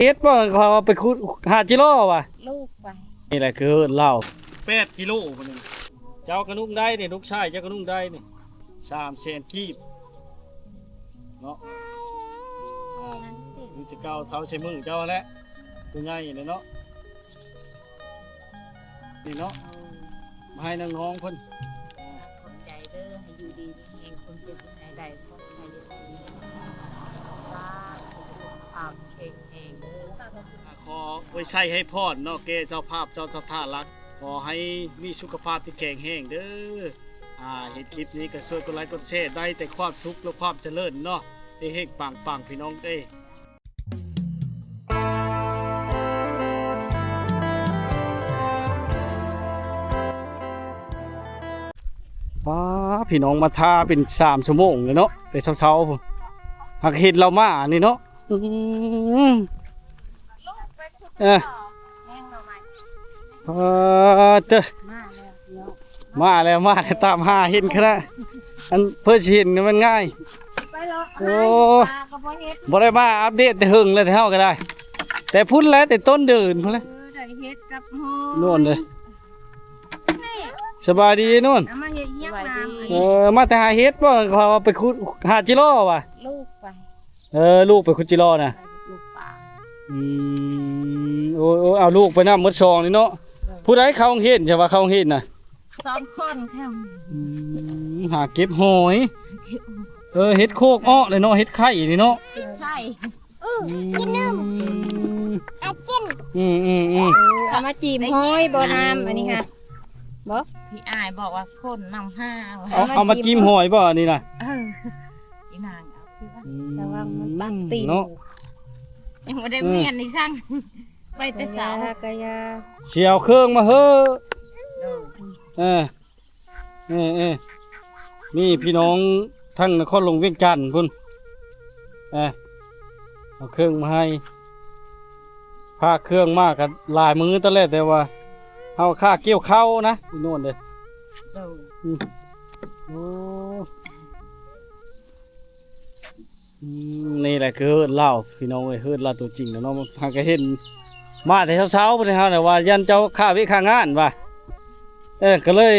เฮ็ดบ่เขาเอาไปขุด5 กิโลว่ะลูกไปนี่แหละคือเหล้า8 กิโลพุ่นนึงเจ้ากระนุ่งได้นี่ลูกชายเจ้ากระนุ่งได้นี่300,000 กีบเนาะนี่สิเก่าเท่าใช้มือเจ้าแหละตัวใหญ่นี่เนาะนี่เนาะมาให้น้องๆเพิ่นคนใจเด้อให้อยู่ดีมีแห่งคนเจ็บให้ได้คนให้อยู่ดีสาธุความเก่งแห่งเด้อขอไว้ใส่ให้พรเนาะแก่เจ้าภาพเจ้าศรัทธารักขอให้มีสุขภาพที่แข็งแรงเด้อเห็นคลิปนี้ก็ช่วยกดไลค์กดแชร์ได้แต่ความสุขและความเจริญเนาะให้เฮงปังๆพี่น้องเด้ว้าพี่น้องมาทาเป็น3 ชั่วโมงเลยเนาะแต่เช้าๆหักเห็ดเรามานี่เนาะเจ้ามาแล้วตามหาเห็นขนาดอันเพื่อเห็นมันง่ายโอ้บ่ได้มาอัปเดตแต่หึงเลยเท่าก็ได้แต่พุ่นแล้วแต่ต้นเดินพุ่นแล้วนู่นเลยสบายดีนู่นมาแต่หาเห็ดบ่เขาเอาไปขุด5 กิโลว่ะลูกไปลูกไปขุดจิโลนะลูกป่าโอ้เอาลูกไปน้ำมดซองนี่เนาะผู้ใดเขาเห็นใช่ว่าเขาเห็นน่ะ2 คนค่ะหาเก็บหอยเห็ดโคกอ้อเลยเนาะเห็ดไข่นี่เนาะเห็ดไข่กินนมกินเอามาจีบห้อยบ่น้ำอันนี้ค่ะบ่พี่อายบอกว่าคนนำ5เอามาจิ้มหอยบ่นี่น่ะอีนางเอาคือว่าระวังมันบังตีนเนาะยังบ่ได้เมียนนี่ช่างไปแต่สาวกะยาเสียวเครื่องมาเฮ้อนี่พี่น้องทั้งนครหลวงเวียงจันทน์พุ่นเอาเครื่องมาให้พาเครื่องมากกันลายมือตอนแรกแต่ว่าเอาค่าเกี่ยวเข้านะโน่นเลยโอ้นี่แหละคือเหล้าพี่น้องเฮือดเหล้าตัวจริงแล้วเนาะหากเห็นมาแต่เช้าๆไปเลยฮะแต่ว่ายันเจ้าข้าวิข้างานว่ะก็เลย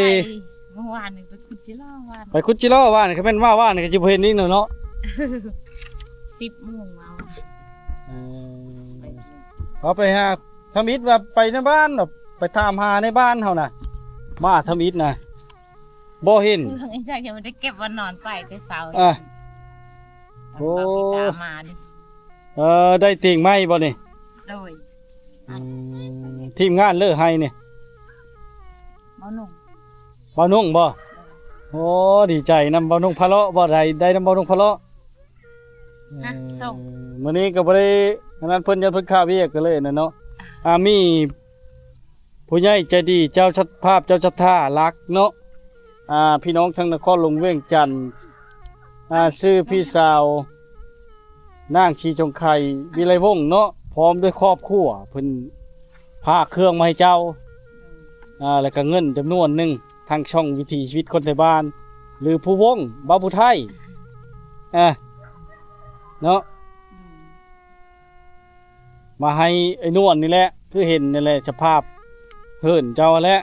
เมื่อวานนึงไปคุดจิโร่ว่านเขาเป็นว่านก็จะเห็นนี่เนาะ10 โมงมาเอาไปหาทำอิฐว่าไปในบ้านแบบไปตามหาในบ้านเขาน่ะมาทำอิฐนะบ่เห็นไอ้จักยังไม่ได้เก็บวันนอนไปแต่เช้าโอ้มาดิได้เตียงไม้บ่นี่โดยทีมงานเลิกให้เนี่ยบ่นุ่งบ่โอ้ดีใจนำบ่นุ่งพะเลาะบ่ได้นำบ่นุ่งพะเลาะส่งมื้อนี้ก็บ่ได้นั้นเพิ่นยันเพิ่นข้าเวียกก็เลยน่ะเนาะมีผู้ใหญ่ใจดีเจ้าชัดภาพเจ้าชัดท่ารักเนาะพี่น้องทั้งนครหลวงเวียงจันทน์ชื่อพี่สาวนางชีจงไข่วิไลวงศ์เนาะพร้อมด้วยครอบครัวเพิ่นพาเครื่องมาให้เจ้าแล้วก็เงินจำนวนหนึ่งทางช่องวิถีชีวิตคนไทยบ้านหรือผู้วงบ่าวผู้ไทยเนาะมาให้ไอ้นวลนี่แหละคือเห็นนี่แหละสภาพเหินเจ้าแหละ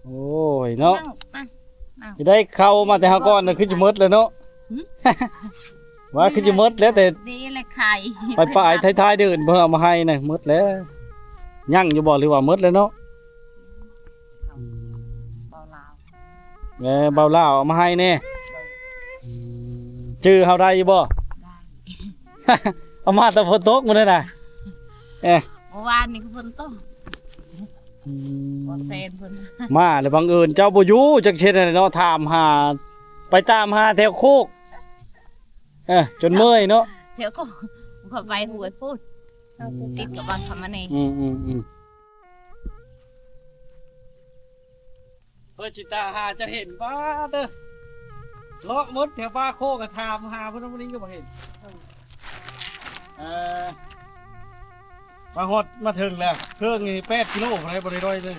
โอ้ยเนาะได้เข้ามาแต่หาก้อนน่ะคือจะหมดเลยเนาะว่าคือจะหมดแล้วแต่นี่แหละไข่ไปปลายท้ายๆเดินเพิ่นเอามาให้น่ะหมดแล้วยั่งอยู่บ่หรือว่าหมดแล้วเนาะเบาลาวเอามาให้แน่ชื่อเฮาได้อยู่บ่เอามาแต่ฝนตกมื้อนั้นน่ะเมื่อวานนี่ก็ฝนตกบ่เซนเพิ่นมาแล้วบังเอิญเจ้าบ่อยู่จักเฮ็ดได้เนาะถามหาไปตามหาแถวโคกจนเมื่อยเนาะเดี๋ยวก็ขอไปหวยพูดติดกับบางคำมันเองเพื่อจิตาหาจะเห็นว่าเด้อเลาะมดแถวบ้าโคกระทามหาเพื่อนวันนี้ก็บ่เห็นมาหดมาถึงแล้วเครื่องนี่8 กิโลอะไรบริโภคเลย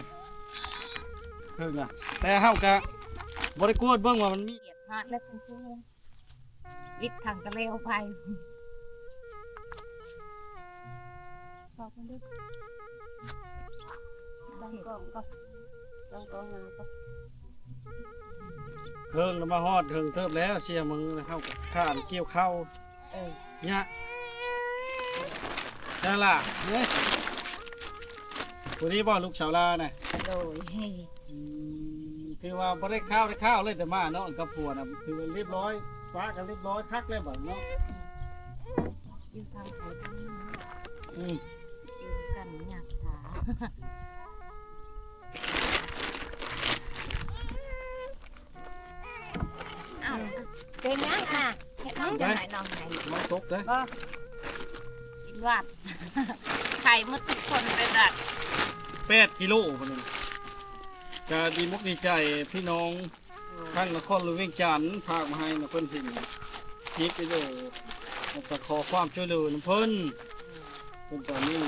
เครื่องน่ะแต่เฮากะบริโภคเบื้องว่ามันมีเกียรติพลาดและคุณผู้วิทย์ทางกระเลวไป ตั้งกล้องก็ตั้งกล้องนะก็ เฮิงแล้วมาฮอดเฮิงเทิบแล้วเสียมึงเข้ากับข้านเกี่ยวเข้าเนี่ยนั่นล่ะเนี่ยคนนี้บ่ลูกสาวลาน่ะ โดย คือว่าบ่ได้ข้าวเลยแต่มาเนาะกับผัวน่ะคือเรียบร้อยฟ้ากันเรียบร้อยคักแล้วบัดเนาะ อยู่ทางไทยกัน อืม อยู่กันหยาบช้าอ้าวเป็นยังอ่ะเห็ดน้องจะไหนน้องไหน น้องตกเด้อ ก็กินวัดไข่มดทุกคนเป็นดัด 8กิโลพุ่นนึงก็ดีมุกดีใจพี่น้องข้างนครหลวงเวียงจันทน์พากมาให้นะเพิ่นถึงคิดไปโดแล้วก็ขอความช่วยเหลือนำเพิ่นตอนนี้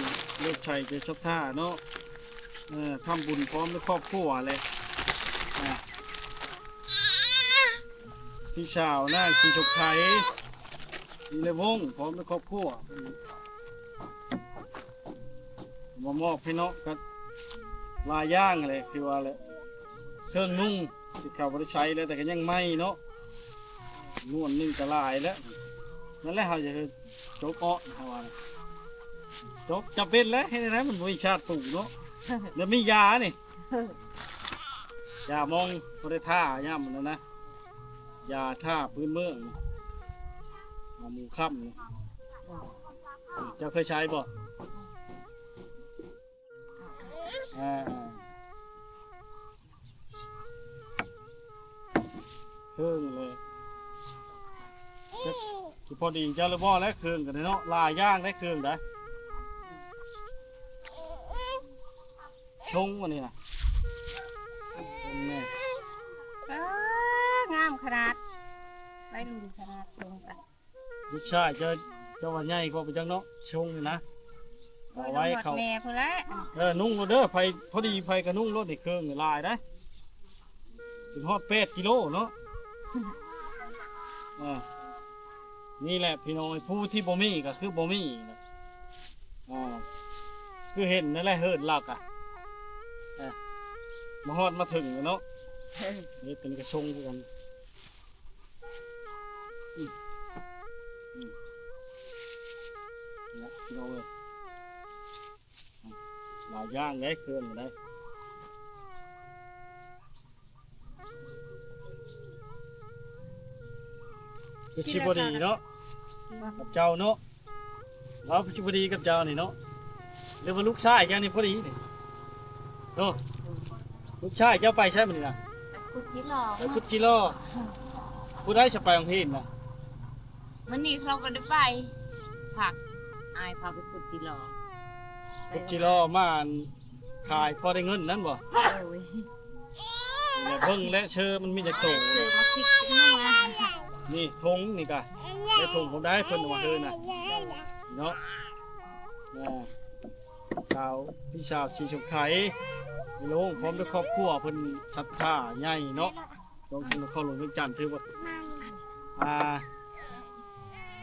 เลิกชัยจะชับท่าเนาะทำบุญพร้อมด้วยครอบครัวเลยพี่สาวหน้าชีชกไทยมีเลวงพร้อมด้วยครอบครัวมามอบให้เนาะกับลายย่างเลยคือว่าเลยเครื่องนุ่งที่เขาบริใช้แล้วแต่ก็ยังไม่เนาะนวลนึ่งจะลายแล้วนั่นแหละเขาจะโจ๊กอ้อเขาว่าโจ๊กจะเป็นแล้วให้ได้มันบริชาติปู่เนาะแล้วมียานี่ยามองบริท่าย่ำมันนะยาท่าพื้นเมืองหมูค่ำนี่เจ้าเคยใช้บ่เครื่องเลยพอดีเจ้าเลยบ่แล้วเครื่องกันเนาะลายย่างได้เครื่องได้ชงวันนี้นะชงแม่ งามขนาดไปลุนขนาดลงกัน ลูกชายเจ้าวันใหญ่ก็ไปจังเนาะชงนี่นะเอาไว้เขา แม่พอแล้ว นุ่งรถเด้อไฟพอดีไฟกับนุ่งรถในเครื่องนี่ลายได้ถึงฮอด8กิโลเนาะนี่แหละพี่น้องผู้ที่บ่มีก็คือบ่มีนะคือเห็นนั่นแหละเฮิร์ดลักอ่ะมาฮอดมาถึงเนาะนี่เป็นกระชงกันเนี่ยพี่น้องเลยหลายย่างได้เครื่องได้คือชิบดีเนาะกับเจ้าเนาะเราชิบดีกับเจ้านี่เนาะเรียกว่าลูกชายแกนี่พอดีนี่โอ้ลูกชายเจ้าไปใช่ไหมนี่นะ คุดที่รอ ไปพุทธกิโลผู้ได้จะไปของพี่นะ วันนี้เราก็ได้ไปผักอายพาไปคุดที่รอ พุทธกิโลมาขายพอได้เงินนั่นบ่ โอ้ย เนี่ยเบิ่งและเชื่อมันมีแต่โต ซื้อมาพริกขึ้นมา นี่ทงนี่กะได้ทงผมได้เพิ่นเอามาเฮือน่ะเนาะชาวพี่ชาวชีชมไข่พี่น้องพร้อมด้วยครอบครัวเพิ่นชัดท่าใหญ่เนาะลงทุนเข้าลงเวียงจันทน์ถือว่า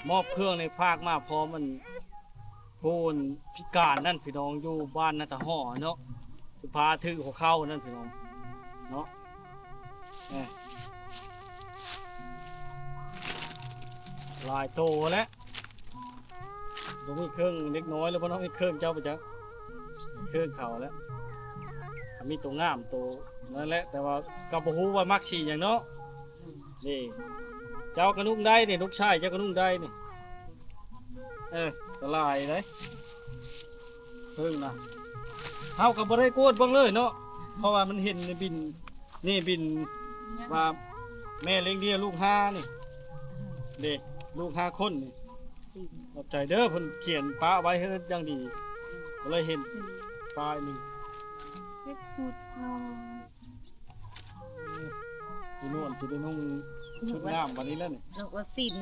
มอบเครื่องในภาคมาพร้อมมันผู้พิการนั่นพี่น้องอยู่บ้านนาตาห่อเนาะสุภาถือหัวเข้านั่นพี่น้องเนาะลายโตแล้วบ่มีเครื่องเล็กน้อยแล้วบ่ต้องมีเครื่องเจ้าไปจ้ะเครื่องเขาแล้วมีตัวงามตัวนั่นแหละแต่ว่าก็บ่ฮู้ว่ามักสิหยังเนาะนี่เจ้าก็นุ่งได้นี่ลูกชายเจ้าก็นุ่งได้นี่ก็ลายเลยเครื่องนะเฮาก็บ่ได้โกดเบิ่งเลยเนาะเพราะว่ามันเห็นในบินนี่บินว่าแม่เลี้ยงเดียวลูก5นี่เด็กลูก5คนนี่ขอบใจเด้อเพิ่นเขียนป้าไว้ให้อย่างดีก็เลยเห็นป้ายนี่ เฮ็ดคุดนอน พี่นวลสิได้นุ่งชุดงามวันนี้แล้วนี่ ลูกว่าสิน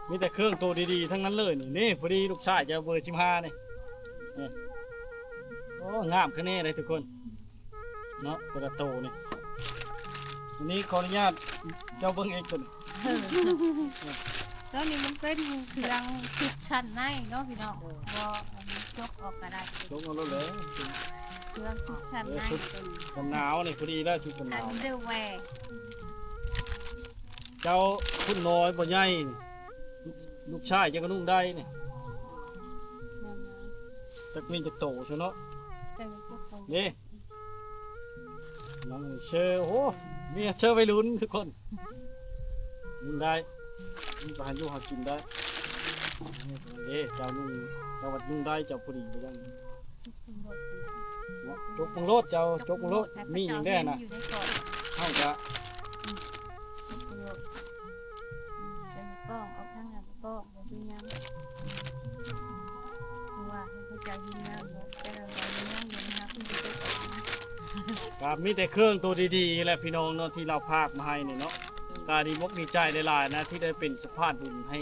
มีแต่เครื่องตัวดีๆทั้งนั้นเลยนี่พอดีลูกชายจะเบอร์15นี่โอ้งามขึ้นแน่เลยทุกคนเนาะแต่ละโตนี่อันนี้ขออนุญาตเจ้าเบิ้งเองก่อน ตัวนี้มันเป็นเครื่องชุดชั้นในเนาะพี่น้องบ่อันนี้ยกออกก็ได้ ลงเอาเลย เครื่องชุดชั้นในเป็น กันหนาวนี่พอดีแล้วชุดกันห อั นาวน เดอร์แวร์ เจ้าคุณน้อยบ่ใหญ่นี่ลูกชายเจ้าก็นุ่งได้นี่จักมีจักโตซะเนาะ แต่มันก็คง นี่น้องเชอร์โอ้มีเชอร์วัยรุ่นทุกคนนุ่งได้นุ่งก็ให้อยู่หากินได้นี่เจ้านุ่งเจ้าวัดนุ่งได้เจ้าพอดีไปจังเนาะจกมังโลดเจ้าจกมังโลดมีหยังได้น่ะ อยู่ในกล่อง เฮาจะ เป็นกล้องเอาข้างหน้าก็บ่มีน้ำเพราะว่าให้เขาจะยินน้ำแต่เราไม่น้ำอยู่นะครับคุณจะไปกดนะ ครับมีแต่เครื่องตัวดีๆแหละพี่น้องเนาะที่เราพากมาให้นี่เนาะตาดีมกดีใจหลายๆนะที่ได้เป็นสะพานบุญให้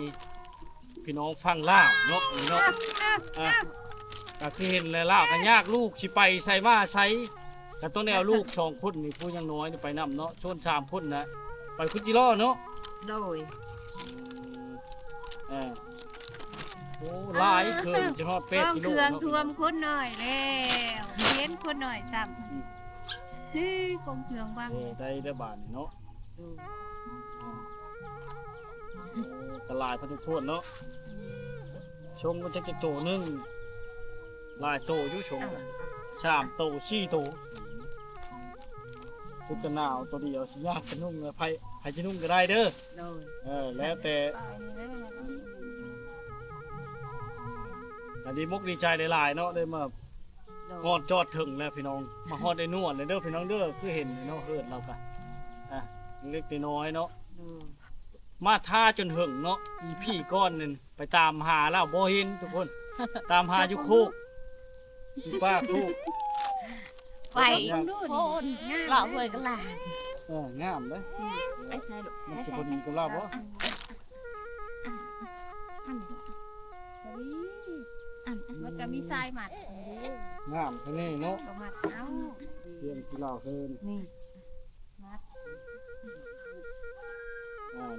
พี่น้องฟังล่าวเนาะนี่เนาะอ่ะก็คือเห็นแล้วล่าวก็ยากลูกสิไปใส่มาใช้ก็ต้องได้เอาลูก2คนนี่ผู้ยังน้อยนี่ไปนํเนาะชวน3คนนะไปคุจิโร่เนาะ โดย เออโอ้หลายเครื่องจะฮอดเป็ด ต้อง กิโล เครื่อง เนาะ ท่วมคนหน่อยแล้วเห็นคนหน่อยซ้ำเฮ้ยกองเครื่องบ้าง เออได้บาทนี่เนาะก็หลายพอสมควรเนาะชงมันจะโตหนึงหลายโตอยู่ชง3โต4โตพุทธนาวตัวเดียวสิยากจะนุ่งไผจะนุ่งก็ได้เด้อ โดย แล้วแต่อันนี้มกดีใจหลายๆเนาะได้มาฮอดจอดถึงแล้วพี่น้องมาฮอดได้นวดเลยเด้อพี่น้องเด้อคือเห็นเนาะเฮิดเราก็เล็กน้อยเนาะมาท่าจนหึงเนาะอีพี่ก้อนนึงไปตามหาแล้วบ่เห็นทุกคน ตามหาอยู่โคกอยู่ป้าโคก ไปโคนหล่อเพื่อนกันล่ะ งามเลย ไอ้ชายลูก มันจะพอดีกับเราบ่ มันก็มีทรายหมัด งามแค่นี้เนาะ ประมาณเช้า เรียนที่เราเฮิน นี่มัด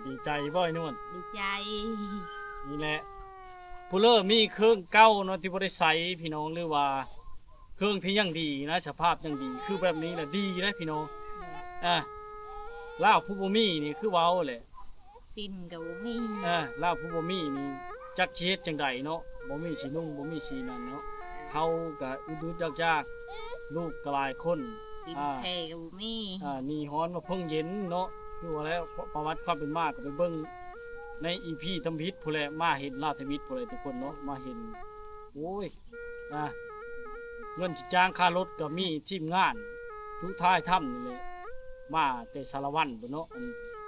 ดีใจบ่อยนวล ดีใจ นี่แหละผู้เลอมีเครื่องเก่าเนาะที่บ่ได้ใช้พี่น้องหรือว่าเครื่องที่ยังดีนะสภาพยังดีคือแบบนี้แหละดีนะพี่น้องลาวผู้บ่มีนี่คือเว้าแหละ สิ้นกับมี ลาวผู้บ่มีนี่จักสิเฮ็ดจังใดเนาะบ่มีสินุ่งบ่มีสินั่นเนาะเขาก็อึดๆยากๆลูกก็หลายคน สิ้นแทกับมี นี่ฮ้อนมาเพิ่งเย็นเนาะคือว่าแล้วประวัติความเป็นมาก็ไปเบิ่งใน EP ทำพิษผู้แลมาเห็นลาวทวิตผู้แลทุกคนเนาะมาเห็นโอ้ยเงินสิจ้างค่ารถก็มีทีมงานทุกท้ายถ้ำนี่เลยมาแต่สารวัตรพุ่นเนาะ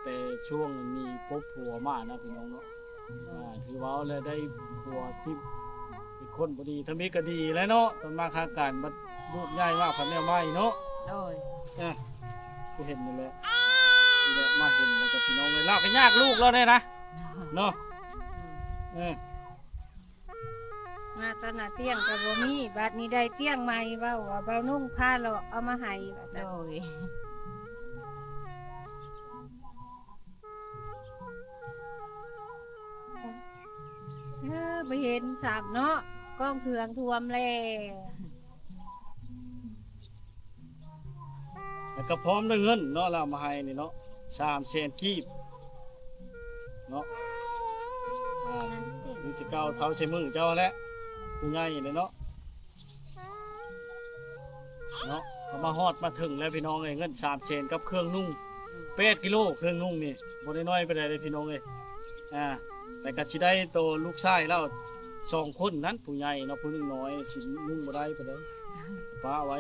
แต่ช่วงมีพบผัวมานะพี่น้องเนาะถือว่าแล้วได้ผัวที่เป็นคนบ่ดีทำพิษก็ดีแล้วเนาะตอนมาค้าการบัดรูปใหญ่มากพันแนวใหม่เนาะ โดย กูเห็นนี่แหละนี่แหละมาเห็นแล้วกับพี่น้องเลยลากก็ยากลูกแล้วเนี่ยนะเนาะ มาตอนน่ะเตี้ยงกับบ่มีบัดนี้ได้เตี้ยงใหม่เว้าว่าเบานุ่งผ้าเราเอามาให้โดยไปเห็นสามเนาะกล้องเครื่องท่วมแล้ว แล้วก็พร้อมด้วยเงินเนาะเรามาให้นี่เนาะ300,000กีบเนาะนี่จะเก้าเท้าใช้มือเจ้าแล้วกูง่ายเลยเนาะเอามาฮอดมาถึงแล้วพี่น้องเลยเงิน300,000กับเครื่องนุ่ง8 กิโลเครื่องนุ่งนี่บ่ได้น้อยไปได้เลยพี่น้องเลยแต่ก็สิได้โตลูกชายแล้ว2คนนั้นผู้ใหญ่เนาะผู้นึงน้อยสินุ่งบ่ได้ไปเลยป้าไว้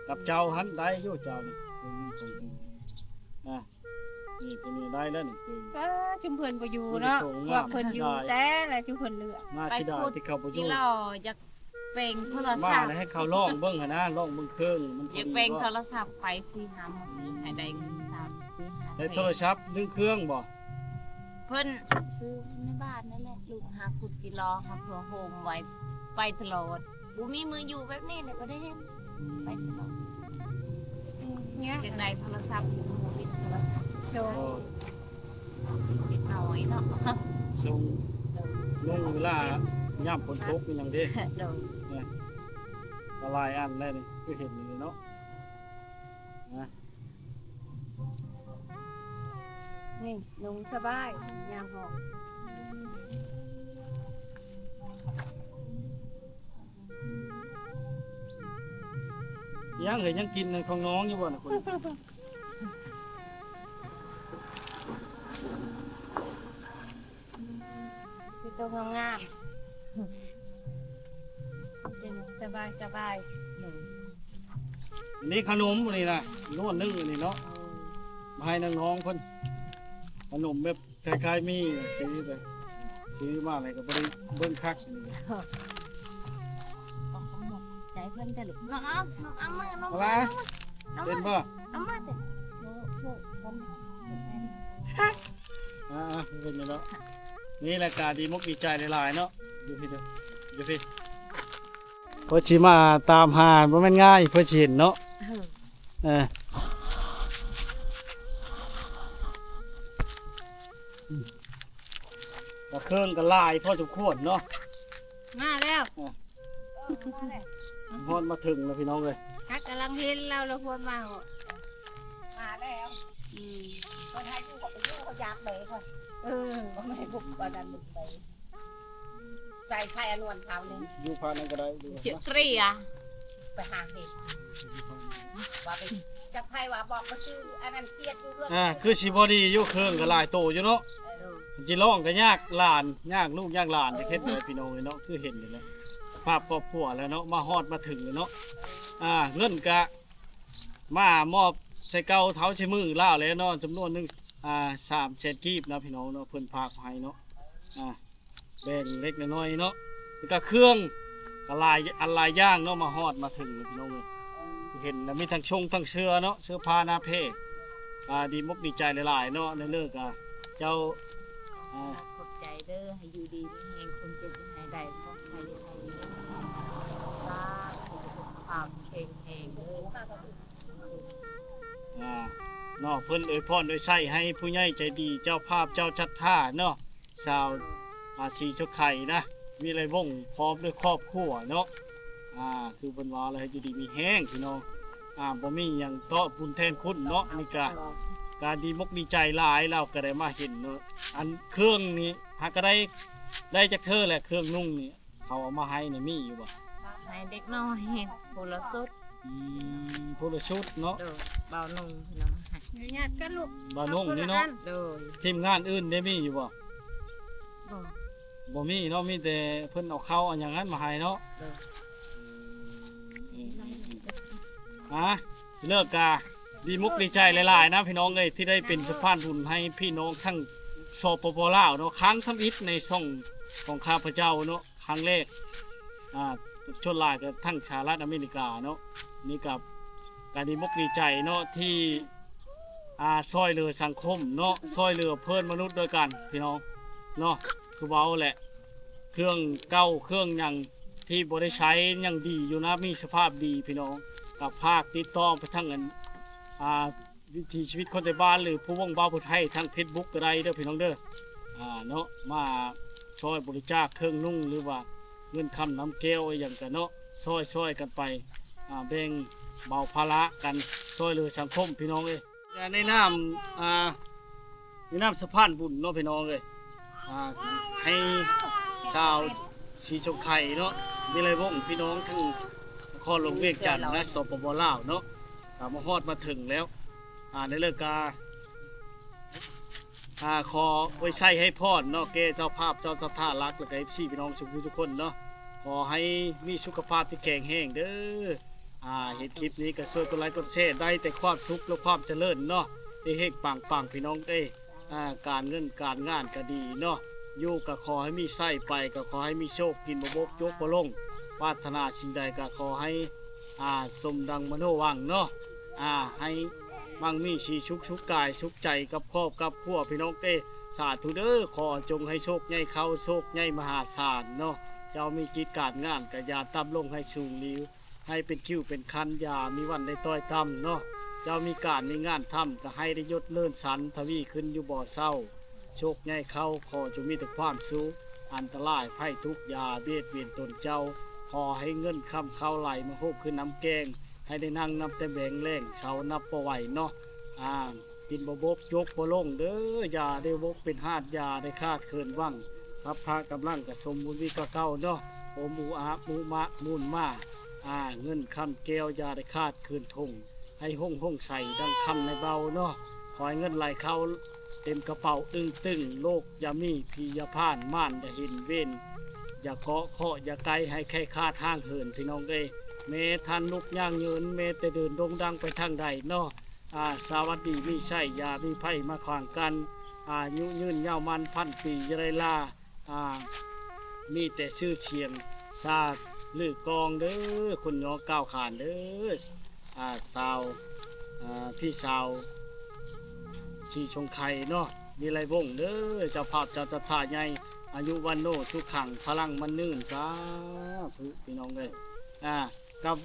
กับเจ้าหันได้อยู่เจ้านี่นี่ผู้นี้ได้แล้วนี่คือ ก็จุมเพิ่นบ่อยู่เนาะพวกเพิ่นอยู่แต่ละจุมเพิ่นเลือก มาสิได้ที่เขาบ่อยู่ ที่เราอยากเป่งโทร มา ศัพท์ แล้วให้เขาลองเบิ่งหั่นนะลองเบิ่งเครื่องมันพ อยาก ดี เป่ง บ่ โทรศัพท์ไปสิหาหมดให้ได้เงิน3 4 ได้โทรศัพท์หรือเครื่องบ่ 5เพิ่นซื้อในบ้านนั่นแหละลูกหาขุดกิโลค่ะเพื่อโฮมไว้ไปตลอดบ่มีมืออยู่แบบนี้แหละบ่ได้เห็นไปตลอดเนี่ยจังได๋โทรศัพท์อยู่หมู่ปิดโทรศัพท์โชว์ โอ้ เด็กน้อยเนาะ ส่ง โดย นุ่งเวลาย่ำฝนตกนี่ยังเด้ โดย ละลายอันได้นี่คือเห็นอยู่เนาะนะ นี่นุ่งสบายยามหอก ยังเหยยังกินในของน้องอยู่บ่น่ะคน คือตัวงามๆจะนุ่งสบายสบายหนู อันนี้ขนมนี่นะนวดนึ่งอันนี้เนาะมาให้น้องๆเพิ่นขนมแบบคล้ายๆมีซื้อไปซื้อมาอะไรก็บ่ได้เบิ่งคักอันนี้ บอกหมดใจเพื่อนจะหลุดน้องเอามือน้อง อะไรเป็นบ่ น้องมาเถอะโถูกคน เป็นอยู่แล้วนี่รายการดีมกดีใจหลายๆเนาะดูพี่เด้อดูพี่เพิ่นสิมาตามหาบ่แม่นง่ายเพิ่นสิเห็นเนาะก็เครื่องก็ลายพอสมควรเนาะ มาแล้ว ฮอดมาถึงแล้วพี่น้องเลย กักกำลังเห็นเราควรมา มาแล้วคนให้อยู่กับไปอยู่เขาอยากเบยคน ก็ไม่ให้บุกวันนั้นบุกไปใส่ไข่อนวนเท้านึง อยู่พานั่นก็ได้ดู เจียเกลีย ไปหาเห็ดว่าไปจะไข่ว่าบอกก็ชื่ออันนั้นเครียดอยู่เรื่อง คือสิบ่ดีอยู่เครื่องก็หลายโตอยู่เนาะจิร้องก็ยากหลานยากลูกยากหลานจะเฮ็ดเลยพี่น้องเลยเนาะคือเห็นอยู่แล้วภาพครอบครัวแล้วเนาะมาฮอดมาถึงเลยเนาะเงินกะมามอบใส่เก่าเท้าใช้มือล่าแล้วเนาะจำนวนหนึง300,000กีบนะพี่น้องเนาะเพิ่นพากให้เนาะแบ่งเล็กน้อยเนาะแล้วก็เครื่องก็หลายอันหลายอย่างเนาะมาฮอดมาถึงเลยพี่น้องเลยเห็นแล้วมีทั้งชงทั้งเสื้อเนาะเสื้อผ้าหน้าเพศดีมกดีใจหลายๆเนาะในเลิกเจ้า ขอบใจเด้อให้อยู่ดีมีแหงคนเจ็บให้ได้พบให้ได้ให้ดีสาธุสุขภาพแข็งแรงเด้อ เนาะเพิ่นอวยพรโดยใช้ให้ผู้ใหญ่ใจดีเจ้าภาพเจ้าชัดท่าเนาะชาวสีชุกไข่นะมีอะไรวงพร้อมด้วยครอบครัวเนาะคือเพิ่นว่าอะไรอยู่ดีมีแห้งพี่น้องบ่มีหยังตอบบุญแทนคุณเนาะนี่ก็การดีมกดีใจหลายเราก็ได้มาเห็นเนาะอันเครื่องนี้หากก็ได้จากเธอแหละเครื่องนุ่งนี่เขาเอามาให้นี่มีอยู่บ่ ให้เด็กน้อยโพลสุด ผู้ละชุดเนาะ เด้อเบานุ่งพี่น้องให้ญาติกันลูก บ่นุ่งนี่เนาะ เด้อ ทีมงานอื่นได้มีอยู่บ่ บ่ บ่มีเนาะมีแต่เพิ่นเอาเข้าวอันอย่างนั้นมาให้เนาะเลิกกาดีมุกดีใจหลายๆนะพี่น้องเอ้ยที่ได้เป็นสะพานบุญให้พี่น้องทั้งสปปลาวเนาะครั้งทำอิฐในช่องของข้าพเจ้าเนาะครั้งแรกชนหลายกับทั้งสหรัฐอเมริกาเนาะนี่กับการดีมุกดีใจเนาะที่ซอยเหลือสังคมเนาะซอยเหลือเพื่อนมนุษย์ด้วยกันพี่น้องเนาะคือเว้าแหละเครื่องเก่าเครื่องยังที่บ่ได้ใช้ยังดีอยู่นะมีสภาพดีพี่น้องกับภาคติดต่อไปทั้งอันวิถีชีวิตคนในบ้านหรือผู้ว่องบ้าผู้ไทยทั้งเฟซบุ๊กก็ได้เด้อพี่น้องเด้อเนาะมาช่วยบริจาคเครื่องนุ่งหรือว่าเงินคำน้ำแก้วอย่างกันเนาะช่วยกันไปแบ่งเบาภาระกันช่วยเหลือสังคมพี่น้องเลยในน้ำสะพานบุญเนาะพี่น้องเลยให้ชาวสีชมไข่เนาะมีอะไรบ้างพี่น้องทั้งนครหลวงเวียงจันทร์และสปปลาวเนาะมาฮอดมาถึงแล้วในเลิกกาขอไว้ใส่ให้พรเนาะแกเจ้าภาพเจ้าสัทธารักและก็พี่น้องทุกคนเนาะขอให้มีสุขภาพที่แข็งแรงเด้อเห็นคลิปนี้ก็ช่วยกดไลค์กดแชร์ได้แต่ความสุขและความเจริญเนาะได้เฮกปังพี่น้องการเงินการงานก็ดีเนาะอยู่ก็ขอให้มีไส้ไปก็ขอให้มีโชคกินบ่บกยกบ่ลงปรารถนาสิ่งใดก็ขอให้สมดังมโนวังเนาะให้มั่งมีชีชุกกายชุกใจกับครอบกับครัวพี่น้องสาธุเด้อขอจงให้โชคใหญ่เข้าโชคใหญ่มหาศาลเนาะเจ้ามีกิจการงานก็อย่าต่ำลงให้สูงลิ้วให้เป็นคิ้วเป็นคันอย่ามีวันได้ต้อยต่ำเนาะเจ้ามีการมีงานทำก็ให้ได้ยศเลื่อนสันทวีขึ้นอยู่บ่อเศร้า โชคใหญ่เข้าขอจงมีแต่ความสุขอันตรายภัยทุกข์อยาเบียดเบียนตนเจ้าขอให้เงินคำเข้าไหลมาโฮบขึ้นน้ำแกงให้ได้นั่งนับแต่แบงแรงเสานับบ่ไหวเนาะกินบ่บกยกบ่ลงเด้ออย่าได้บกเป็นหาดอย่าได้คาดเคินว่างสัพพะกำลังกระสมบุญวิกเก้าเนาะโอหมูอาหมูมะมูลมาเงินคำแก้วอย่าได้คาดเคินทงให้ห้องใส่ดังคำในเบาเนาะขอให้เงินไหลเข้าเต็มกระเป๋าตึงโลกอย่ามีพีอย่าผ่านม่านอย่าเห็นเว้นอย่าเกาะเคาะอย่าไกลให้แค่คาทางเหินพี่น้องเอ้ยเมทันลุกย่างเยินเมแต่เดินดงดังไปทางใดเนาะสวัสดีมีใช่ยามีไพ่มาขวางกันยุยืนยาวมันพันปียไรลามีแต่ชื่อเชียงซาลือกองเด้อคนยอก้าวขานเด้อสาวพี่สาวชีชงไข่เนาะมีไรวงเด้อเจ้าภาพเจ้าจะท่าใหญ่อายุวันโนทุกขังพลังมันนื่นซาพี่น้องเลยกับ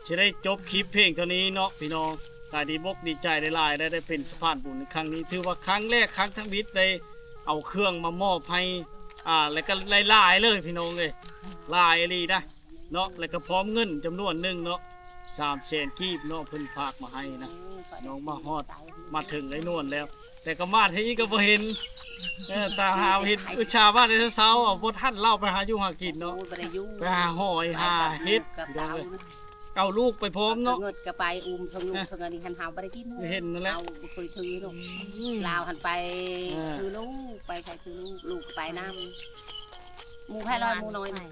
จะได้จบคลิปเพลงเท่านี้เนาะพี่น้องกายดีบกดีใจได้ลายได้เป็นสะพานบุญในครั้งนี้ถือว่าครั้งแรกครั้งทั้งวิทย์ได้เอาเครื่องมามอบให้แล้วก็ลายเลยพี่น้องเลยลายลีนะเนาะแล้วก็พร้อมเงินจำนวนหนึ่งเนาะ300,000 กีบเนาะเพิ่นฝากมาให้นะน้องมาฮอดมาถึงไอ้นวลแล้ว แต่ก็มาที่นี่ก็บ่เห็นตาหาเห็นอุชาว่าในเช้าบ่ทันเล่าไปหาอยู่หากินเนาะไปหาหอยหาเฮ็ดเอาลูกไปพร้อมเนาะ เงินกระไปอุ้มทั้งลูกทั้งอันนี้หันหาวบ่ได้กิน เห็นนั่นแหละ เอาบ่เคยถือลูกลาวหันไปถือลูกไปใครถือลูกไปน้ำหมูไผ่ลอยหมูน้อยนี่